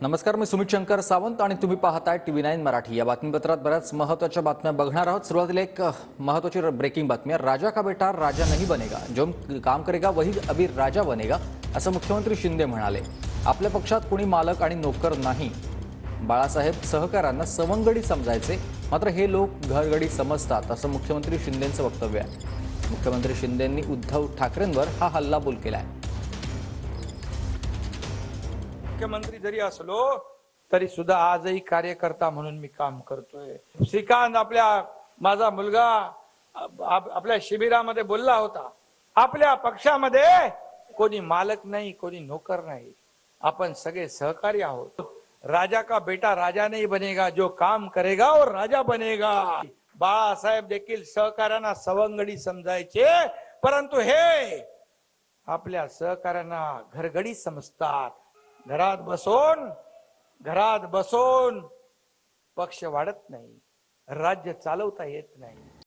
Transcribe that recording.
नमस्कार, मी सुमित शंकर सावंत आणि तुम्ही पाहताय TV9 मराठी। या बातमीपत्रात बऱ्याच महत्त्वाच्या बातम्या बघणार आहोत। सुरुवातीला एक महत्त्वाची ब्रेकिंग बातमी आहे। राजा का बेटा राजा नहीं बनेगा, जो काम करेगा वही अभी राजा बनेगा, असं मुख्यमंत्री शिंदे म्हणाले। आपल्या पक्षात कोणी मालक आणि नोकर नाही। बाळासाहेब सहकाऱ्यांना सवंगडी समजायचे, मात्र हे लोक घरगडी समजतात, असं मुख्यमंत्री शिंदेंचं वक्तव्य आहे। मुख्यमंत्री शिंदेंनी उद्धव ठाकरेंवर हा हल्लाबोल केलाय। मुख्यमंत्री जरी असलो तरी सुद्धा आजही कार्यकर्ता म्हणून मी काम करतोय। श्रीकांत माझा मुलगा आपल्या शिबिरामध्ये बोलला होता, आपल्या पक्षामध्ये कोणी मालक नाही, कोणी नोकर नाही, आपण सगळे सहकारी आहोत। राजा का बेटा राजा नहीं बनेगा, जो काम करेगा और राजा बनेगा। बाळासाहेब देखील सहकार्यांना सवंगडी समजायचे, परंतु हे आपल्या सहकार्यांना घरगडी समजतात। घरात बसून पक्ष वाढत नाही, राज्य चालवता येत नाही।